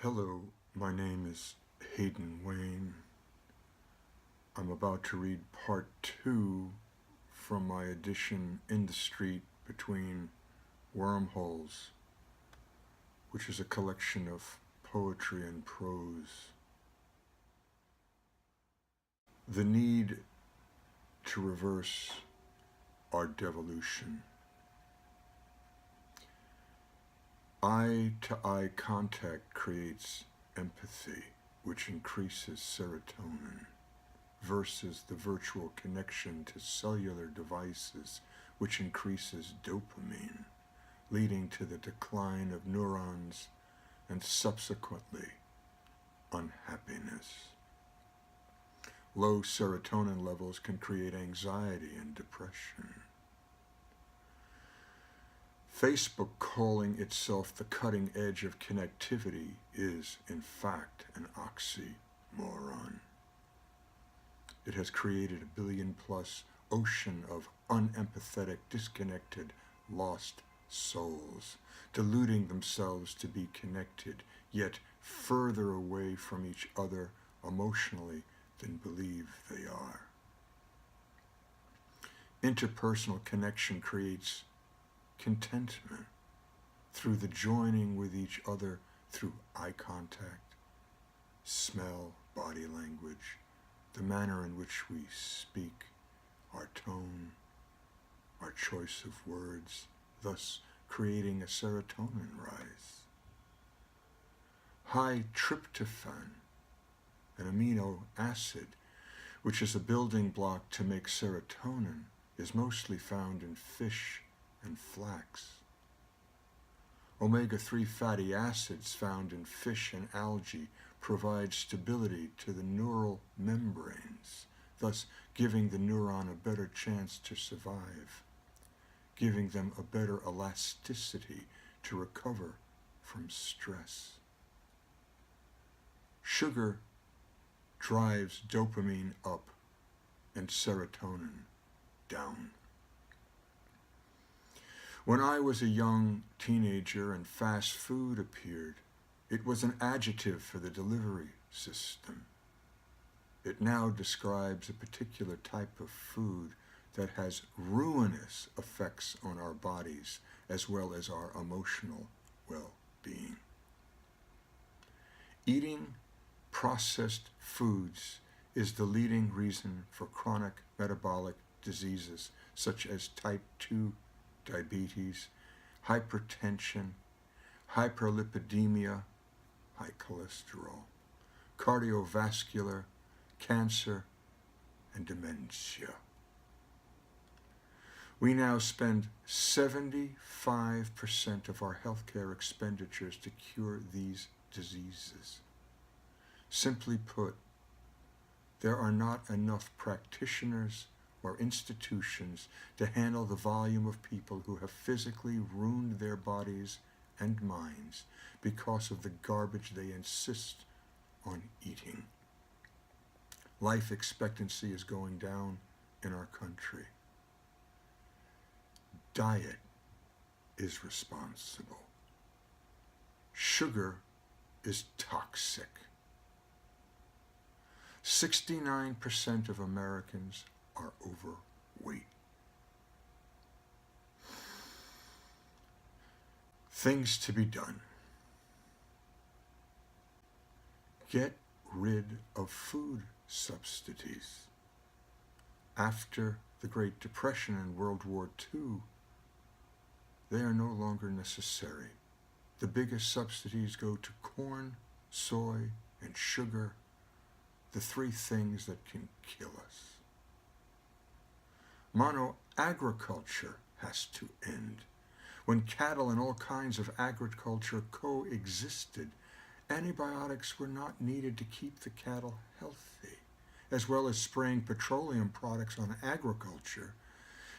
Hello, my name is Hayden Wayne. I'm about to read part 2 from my edition In the Street Between Wormholes, which is a collection of poetry and prose. The need to reverse our devolution. Eye-to-eye contact creates empathy, which increases serotonin, versus the virtual connection to cellular devices, which increases dopamine, leading to the decline of neurons and subsequently unhappiness. Low serotonin levels can create anxiety and depression. Facebook calling itself the cutting edge of connectivity is, in fact, an oxymoron. It has created a billion-plus ocean of unempathetic, disconnected, lost souls, deluding themselves to be connected, yet further away from each other emotionally than believe they are. Interpersonal connection creates contentment through the joining with each other through eye contact, smell, body language, the manner in which we speak, our tone, our choice of words, thus creating a serotonin rise. High tryptophan, an amino acid, which is a building block to make serotonin, is mostly found in fish and flax. Omega-3 fatty acids found in fish and algae provide stability to the neural membranes, thus giving the neuron a better chance to survive, giving them a better elasticity to recover from stress. Sugar drives dopamine up and serotonin down. When I was a young teenager and fast food appeared, it was an adjective for the delivery system. It now describes a particular type of food that has ruinous effects on our bodies as well as our emotional well-being. Eating processed foods is the leading reason for chronic metabolic diseases such as type 2 diabetes, hypertension, hyperlipidemia, high cholesterol, cardiovascular, cancer, and dementia. We now spend 75% of our healthcare expenditures to cure these diseases. Simply put, there are not enough practitioners or institutions to handle the volume of people who have physically ruined their bodies and minds because of the garbage they insist on eating. Life expectancy is going down in our country. Diet is responsible. Sugar is toxic. 69% of Americans are overweight. Things to be done. Get rid of food subsidies. After the Great Depression and World War II, they are no longer necessary. The biggest subsidies go to corn, soy, and sugar, the three things that can kill us. Monoagriculture has to end. When cattle and all kinds of agriculture coexisted, antibiotics were not needed to keep the cattle healthy, as well as spraying petroleum products on agriculture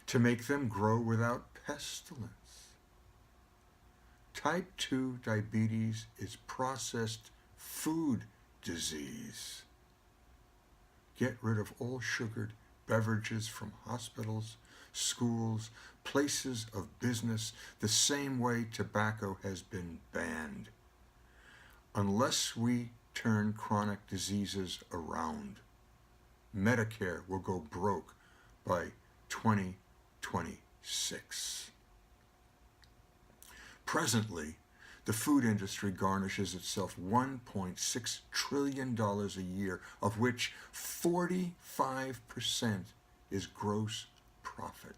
to make them grow without pestilence. Type 2 diabetes is processed food disease. Get rid of all sugared beverages from hospitals, schools, places of business, the same way tobacco has been banned. Unless we turn chronic diseases around, Medicare will go broke by 2026. Presently, the food industry garnishes itself $1.6 trillion a year, of which 45% is gross profit,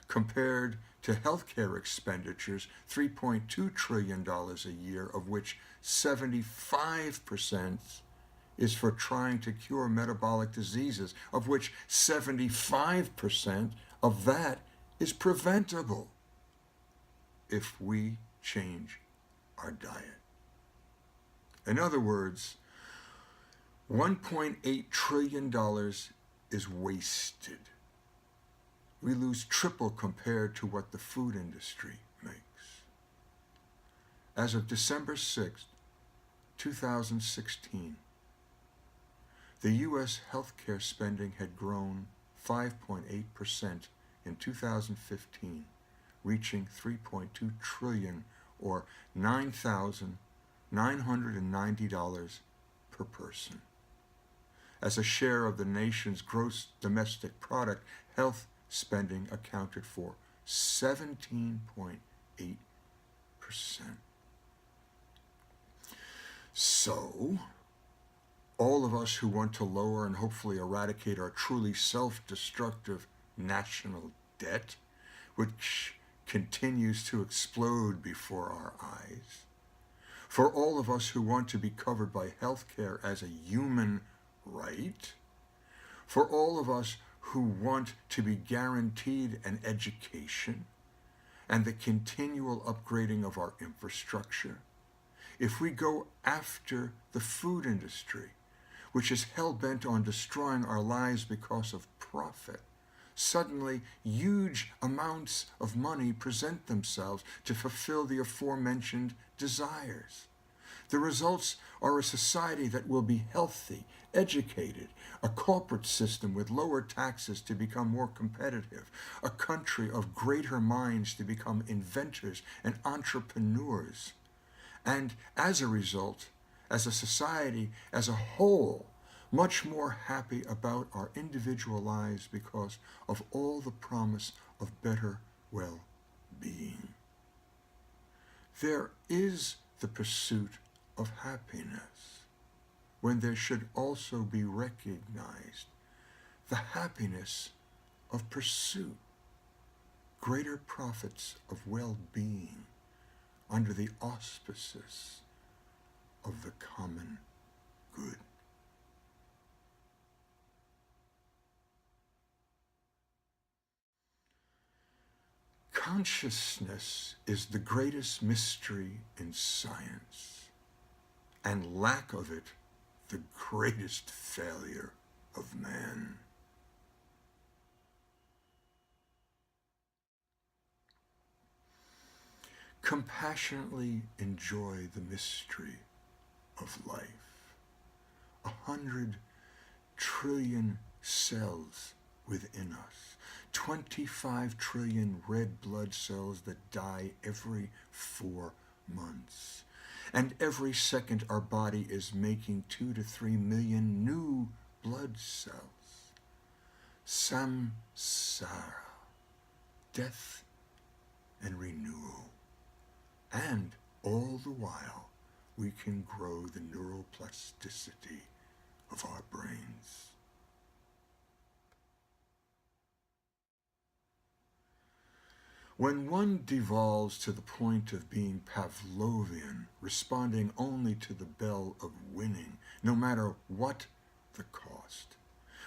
compared to healthcare expenditures, $3.2 trillion a year, of which 75% is for trying to cure metabolic diseases, of which 75% of that is preventable if we change our diet. In other words, $1.8 trillion is wasted. We lose triple compared to what the food industry makes. As of December 6, 2016, the U.S. healthcare spending had grown 5.8% in 2015, reaching $3.2 trillion, or $9,990 per person. As a share of the nation's gross domestic product, health spending accounted for 17.8%. So, all of us who want to lower and hopefully eradicate our truly self-destructive national debt, which continues to explode before our eyes, for all of us who want to be covered by health care as a human right, for all of us who want to be guaranteed an education and the continual upgrading of our infrastructure, if we go after the food industry, which is hell-bent on destroying our lives because of profit, suddenly huge amounts of money present themselves to fulfill the aforementioned desires. The results are a society that will be healthy, educated, a corporate system with lower taxes to become more competitive, a country of greater minds to become inventors and entrepreneurs, and as a result, as a society as a whole, much more happy about our individual lives because of all the promise of better well-being. There is the pursuit of happiness, when there should also be recognized the happiness of pursuit, greater profits of well-being under the auspices of the common good. Consciousness is the greatest mystery in science, and lack of it the greatest failure of man. Compassionately enjoy the mystery of life. 100 trillion cells within us. 25 trillion red blood cells that die every 4 months. And every second our body is making 2 to 3 million new blood cells. Samsara, death and renewal. And all the while, we can grow the neuroplasticity of our brains. When one devolves to the point of being Pavlovian, responding only to the bell of winning, no matter what the cost,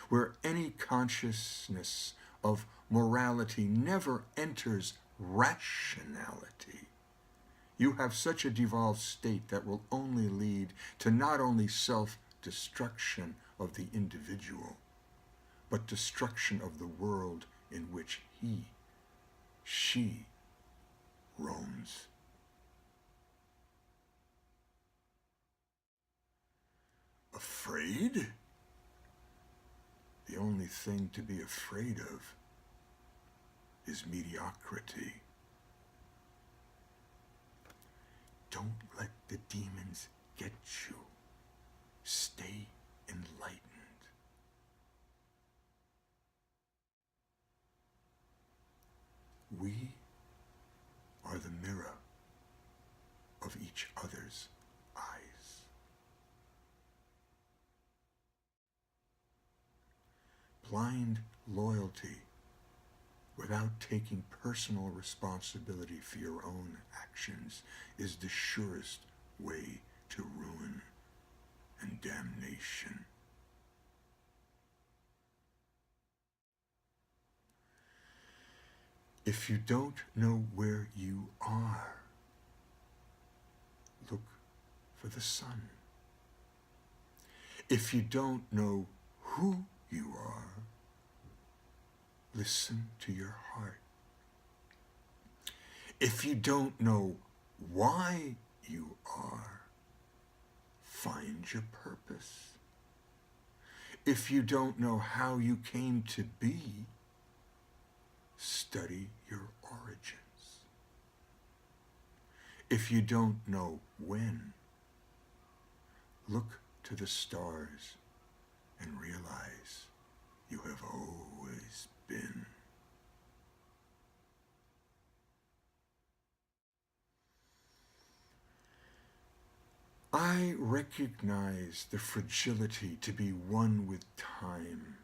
where any consciousness of morality never enters rationality, you have such a devolved state that will only lead to not only self-destruction of the individual, but destruction of the world in which she roams. Afraid? The only thing to be afraid of is mediocrity. Don't let the demons get you. Stay enlightened. We are the mirror of each other's eyes. Blind loyalty without taking personal responsibility for your own actions is the surest way to ruin and damnation. If you don't know where you are, look for the sun. If you don't know who you are, listen to your heart. If you don't know why you are, find your purpose. If you don't know how you came to be, study your origins. If you don't know when, look to the stars and realize you have always been. I recognize the fragility to be one with time,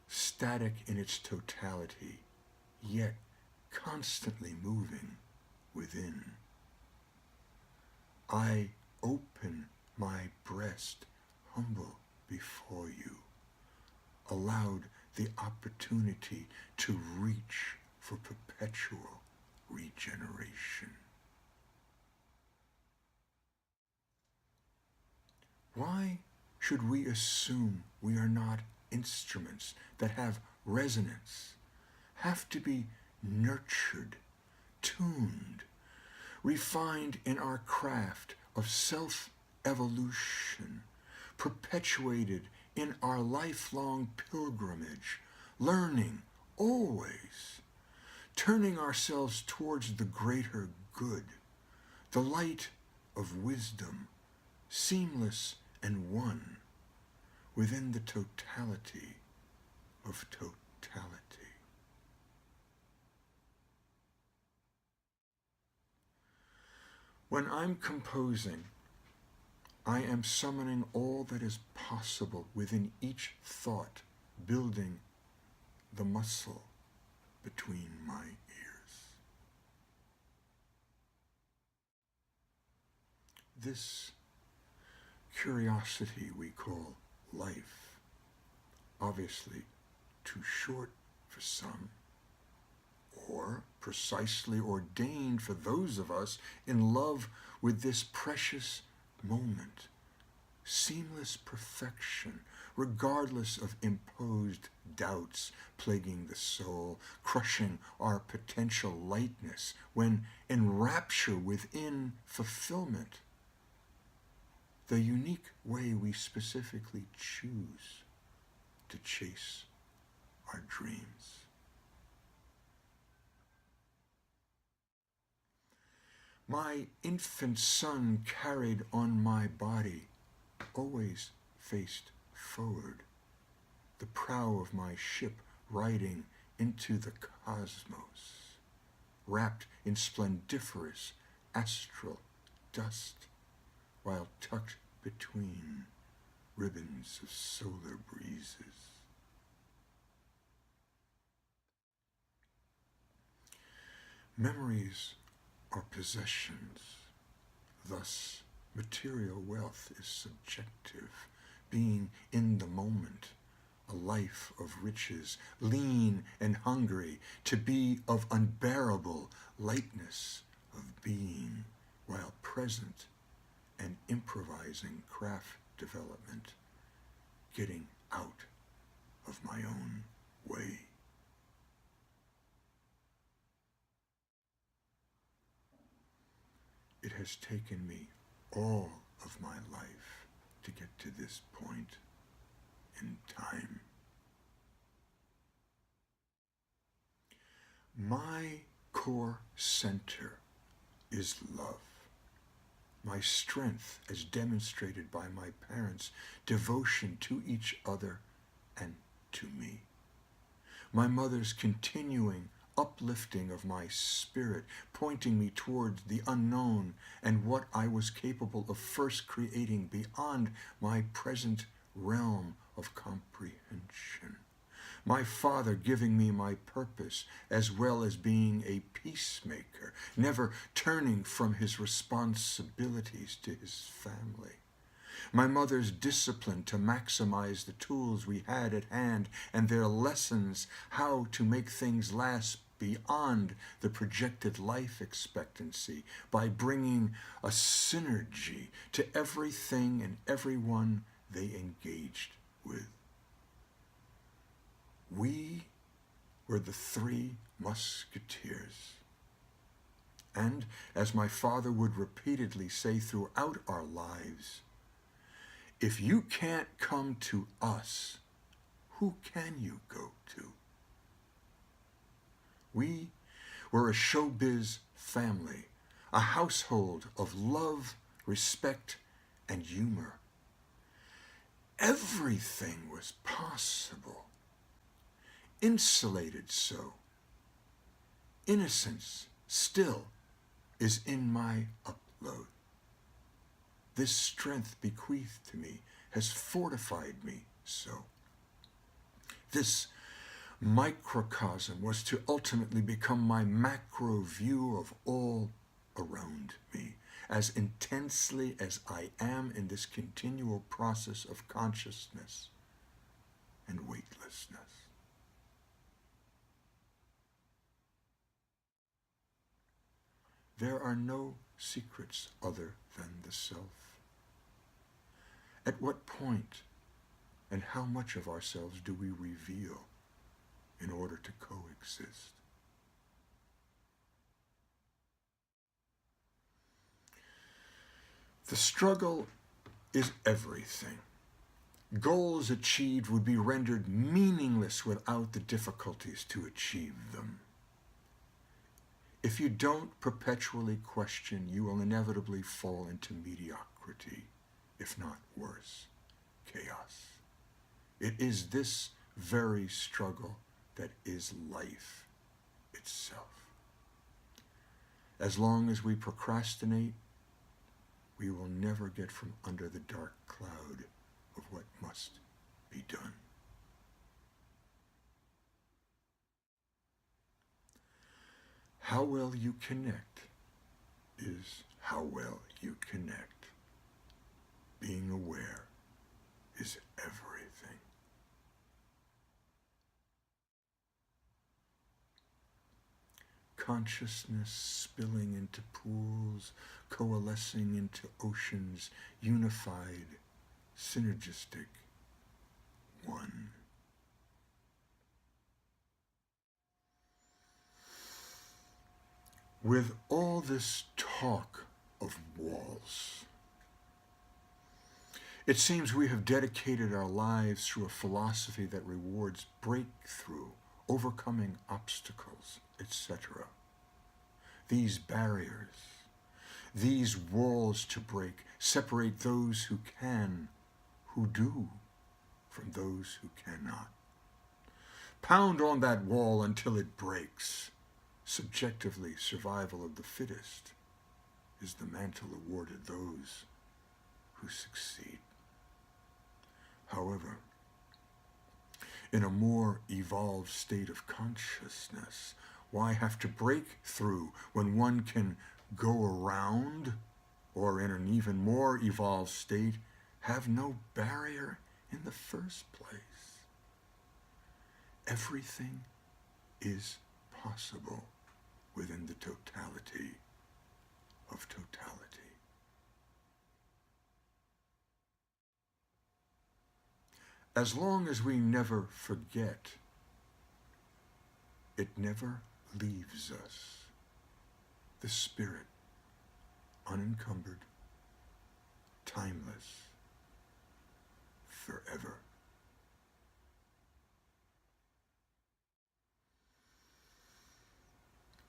static in its totality, yet constantly moving within. I open my breast humble before you, allowed the opportunity to reach for perpetual regeneration. Why should we assume we are not instruments that have resonance, have to be nurtured, tuned, refined in our craft of self-evolution, perpetuated in our lifelong pilgrimage, learning always, turning ourselves towards the greater good, the light of wisdom, seamless and one within the totality of totality. When I'm composing, I am summoning all that is possible within each thought, building the muscle between my ears. This curiosity we call life, obviously too short for some, or precisely ordained for those of us in love with this precious moment, seamless perfection, regardless of imposed doubts plaguing the soul, crushing our potential lightness, when in rapture within fulfillment, the unique way we specifically choose to chase our dreams. My infant son carried on my body, always faced forward, the prow of my ship riding into the cosmos, wrapped in splendiferous astral dust, while tucked between ribbons of solar breezes. Memories are possessions, thus material wealth is subjective, being in the moment, a life of riches, lean and hungry, to be of unbearable lightness of being, while present and improvising craft development, getting out of my own way. It has taken me all of my life to get to this point in time. My core center is love. my strength as demonstrated by my parents' devotion to each other and to me. My mother's continuing uplifting of my spirit, pointing me towards the unknown and what I was capable of first creating beyond my present realm of comprehension. My father giving me my purpose as well as being a peacemaker, never turning from his responsibilities to his family. My mother's discipline to maximize the tools we had at hand and their lessons how to make things last beyond the projected life expectancy by bringing a synergy to everything and everyone they engaged with. We were the three musketeers. And as my father would repeatedly say throughout our lives, if you can't come to us, who can you go to? We were a showbiz family, a household of love, respect, and humor. Everything was possible, insulated so. Innocence still is in my upload. This strength bequeathed to me has fortified me so. This microcosm was to ultimately become my macro view of all around me, as intensely as I am in this continual process of consciousness and weightlessness. There are no secrets other than the self. At what point and how much of ourselves do we reveal in order to coexist? The struggle is everything. Goals achieved would be rendered meaningless without the difficulties to achieve them. If you don't perpetually question, you will inevitably fall into mediocrity, if not worse, chaos. It is this very struggle that is life itself. As long as we procrastinate, we will never get from under the dark cloud of what must be done. How well you connect is how well you connect. Being aware is everything. Consciousness spilling into pools, coalescing into oceans, unified, synergistic, one. With all this talk of walls, it seems we have dedicated our lives through a philosophy that rewards breakthrough, overcoming obstacles, etc. These barriers, these walls to break, separate those who can, who do, from those who cannot. Pound on that wall until it breaks. Subjectively, survival of the fittest is the mantle awarded those who succeed. However, in a more evolved state of consciousness, why have to break through when one can go around, or in an even more evolved state, have no barrier in the first place? Everything is possible within the totality of totality. As long as we never forget, it never leaves us. The spirit, unencumbered, timeless, forever.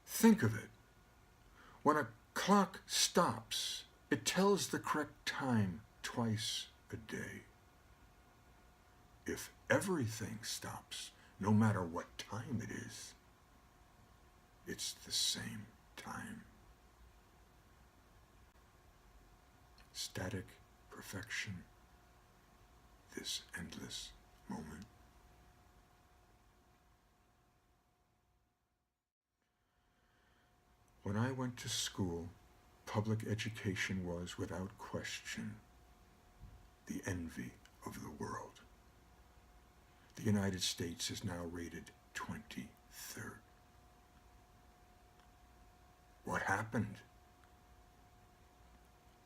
Think of it. When a clock stops It tells the correct time twice a day. If everything stops, no matter what time it is, it's the same time. Static perfection, this endless moment. When I went to school, public education was, without question, the envy of the world. The United States is now rated 23rd. What happened?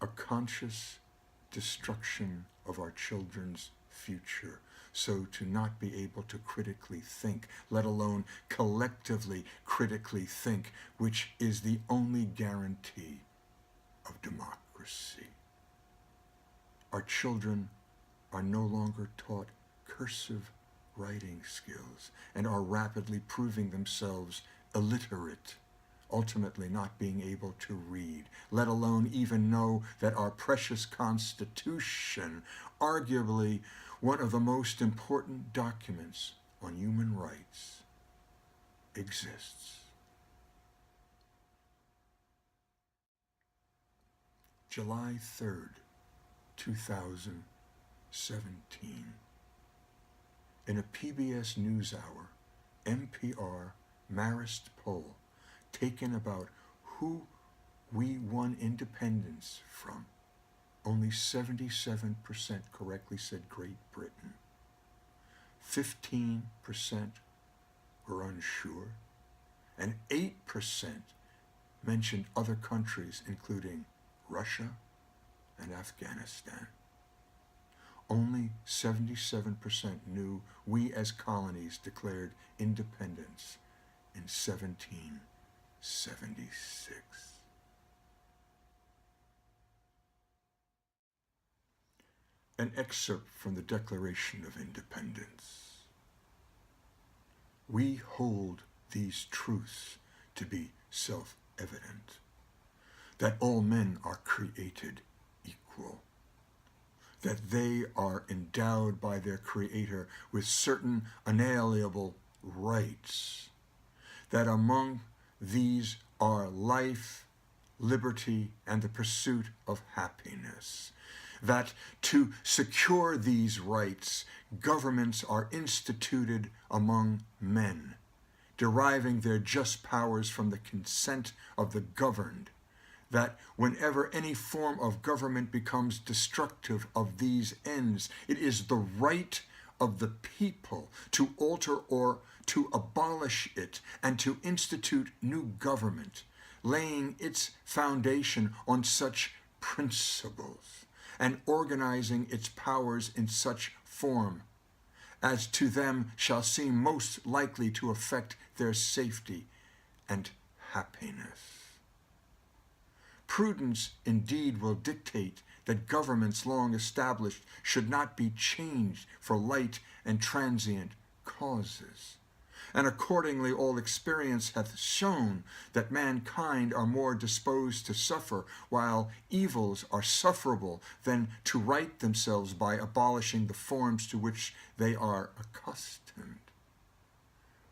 A conscious destruction of our children's future, so to not be able to critically think, let alone collectively critically think, which is the only guarantee of democracy. Our children are no longer taught cursive writing skills and are rapidly proving themselves illiterate, ultimately not being able to read, let alone even know that our precious Constitution, arguably one of the most important documents on human rights, exists. July 3rd, 2017. In a PBS NewsHour, NPR Marist poll taken about who we won independence from, only 77% correctly said Great Britain. 15% were unsure, and 8% mentioned other countries, including Russia and Afghanistan. Only 77% knew we as colonies declared independence in 1776. An excerpt from the Declaration of Independence. We hold these truths to be self-evident, that all men are created equal, that they are endowed by their Creator with certain unalienable rights, that among these are life, liberty, and the pursuit of happiness, that to secure these rights, governments are instituted among men, deriving their just powers from the consent of the governed, that whenever any form of government becomes destructive of these ends, it is the right of the people to alter or to abolish it and to institute new government, laying its foundation on such principles and organizing its powers in such form as to them shall seem most likely to affect their safety and happiness. Prudence indeed will dictate that governments long established should not be changed for light and transient causes. And accordingly all experience hath shown that mankind are more disposed to suffer, while evils are sufferable, than to right themselves by abolishing the forms to which they are accustomed.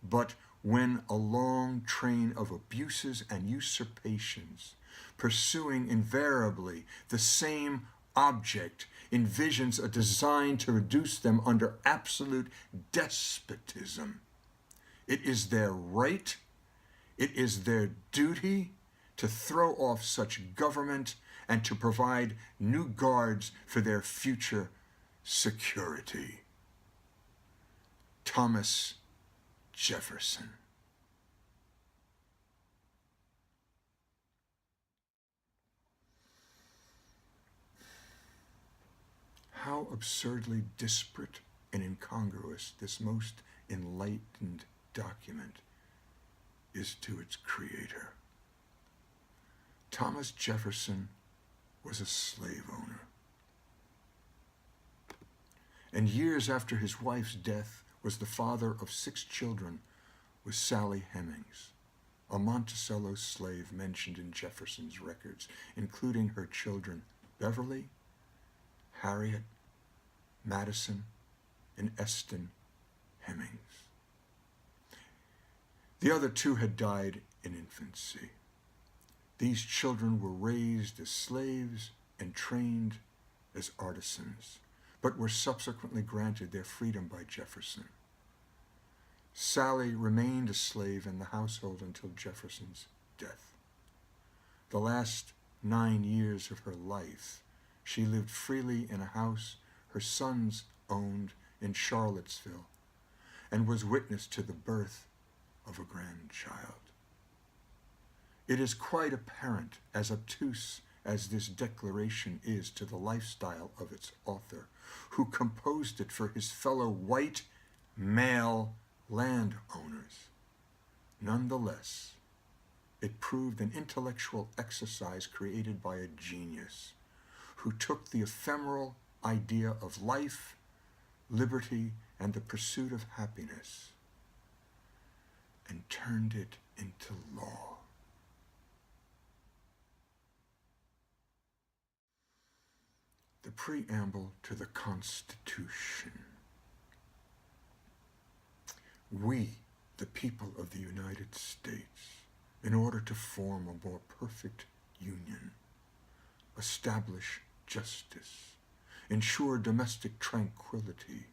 But when a long train of abuses and usurpations, pursuing invariably the same object, envisions a design to reduce them under absolute despotism, it is their right, it is their duty to throw off such government and to provide new guards for their future security. Thomas Jefferson. How absurdly disparate and incongruous this most enlightened document is to its creator. Thomas Jefferson was a slave owner. And years after his wife's death was the father of 6 children with Sally Hemings, a Monticello slave mentioned in Jefferson's records, including her children Beverly, Harriet, Madison, and Eston Hemings. The other two had died in infancy. These children were raised as slaves and trained as artisans, but were subsequently granted their freedom by Jefferson. Sally remained a slave in the household until Jefferson's death. The last 9 years of her life, she lived freely in a house her sons owned in Charlottesville and was witness to the birth of a grandchild. It is quite apparent, as obtuse as this declaration is to the lifestyle of its author, who composed it for his fellow white male landowners. Nonetheless, it proved an intellectual exercise created by a genius who took the ephemeral idea of life, liberty, and the pursuit of happiness and turned it into law. The preamble to the Constitution. We, the people of the United States, in order to form a more perfect union, establish justice, ensure domestic tranquility,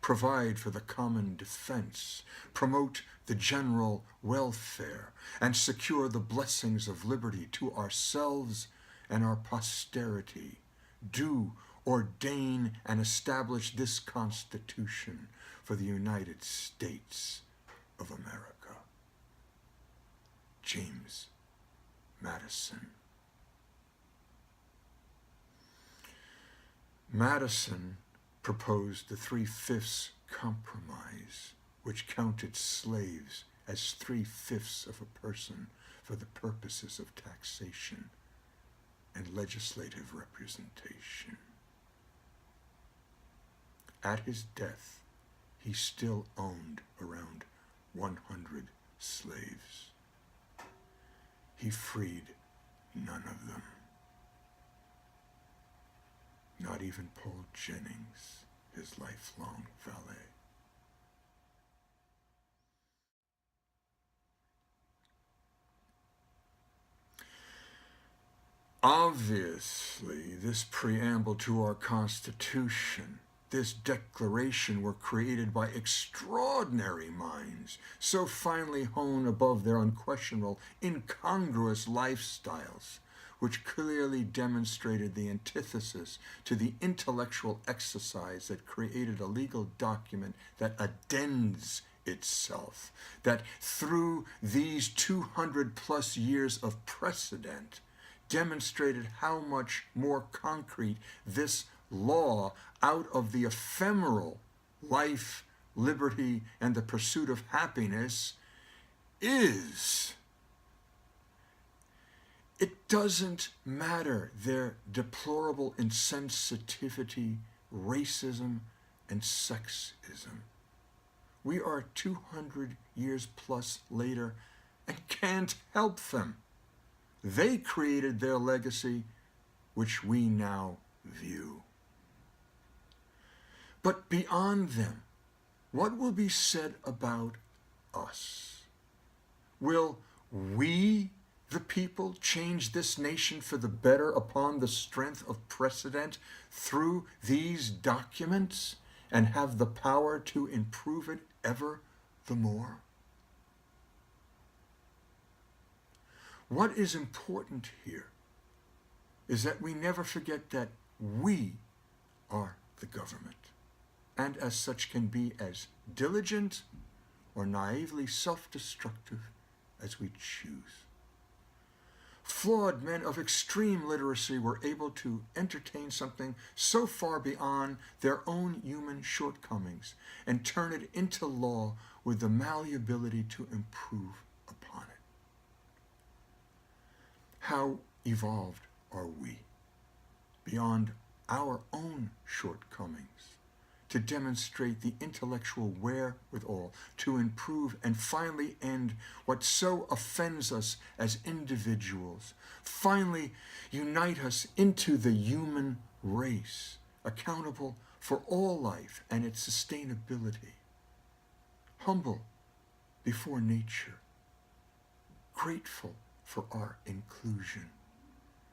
provide for the common defense, promote the general welfare, and secure the blessings of liberty to ourselves and our posterity, do ordain and establish this Constitution for the United States of America. James Madison. Madison proposed the 3/5 compromise, which counted slaves as 3/5 of a person for the purposes of taxation and legislative representation. At his death, he still owned around 100 slaves. He freed none of them. Not even Paul Jennings, his lifelong valet. Obviously, this preamble to our Constitution, this declaration, were created by extraordinary minds, so finely honed above their unquestionable, incongruous lifestyles, which clearly demonstrated the antithesis to the intellectual exercise that created a legal document that addends itself, that through these 200 plus years of precedent demonstrated how much more concrete this law, out of the ephemeral life, liberty, and the pursuit of happiness, is. It doesn't matter their deplorable insensitivity, racism, and sexism. We are 200 years plus later and can't help them. They created their legacy, which we now view. But beyond them, what will be said about us? Will we, the people, change this nation for the better upon the strength of precedent through these documents and have the power to improve it ever the more? What is important here is that we never forget that we are the government, and as such can be as diligent or naively self-destructive as we choose. Flawed men of extreme literacy were able to entertain something so far beyond their own human shortcomings and turn it into law with the malleability to improve upon it. How evolved are we beyond our own shortcomings to demonstrate the intellectual wherewithal to improve and finally end what so offends us as individuals, finally unite us into the human race, accountable for all life and its sustainability, humble before nature, grateful for our inclusion,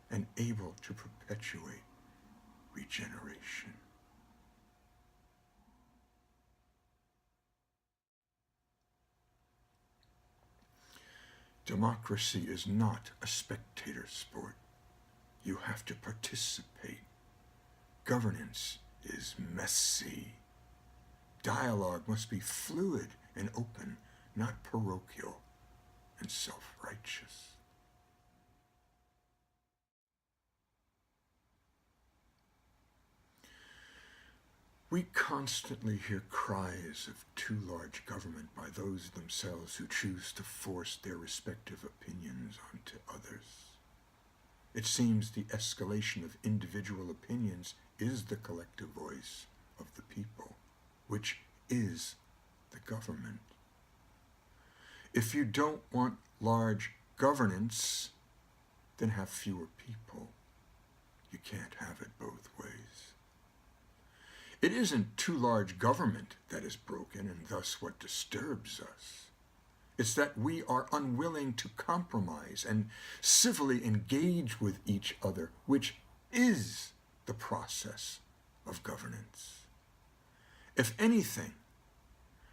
and able to perpetuate regeneration. Democracy is not a spectator sport. You have to participate. Governance is messy. Dialogue must be fluid and open, not parochial and self-righteous. We constantly hear cries of too large government by those themselves who choose to force their respective opinions onto others. It seems the escalation of individual opinions is the collective voice of the people, which is the government. If you don't want large governance, then have fewer people. You can't have it both ways. It isn't too large government that is broken and thus what disturbs us. It's that we are unwilling to compromise and civilly engage with each other, which is the process of governance. If anything,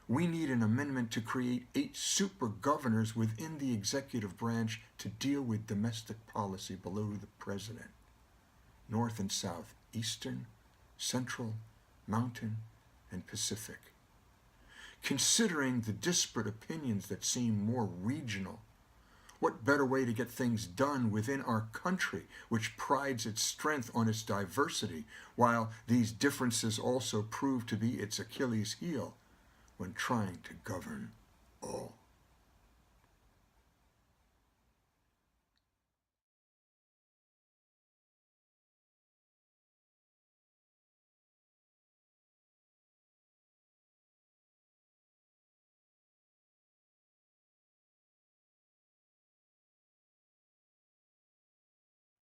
we need an amendment to create 8 super governors within the executive branch to deal with domestic policy below the president, north and south, eastern, central, mountain, and Pacific. Considering the disparate opinions that seem more regional, what better way to get things done within our country, which prides its strength on its diversity, while these differences also prove to be its Achilles heel when trying to govern all?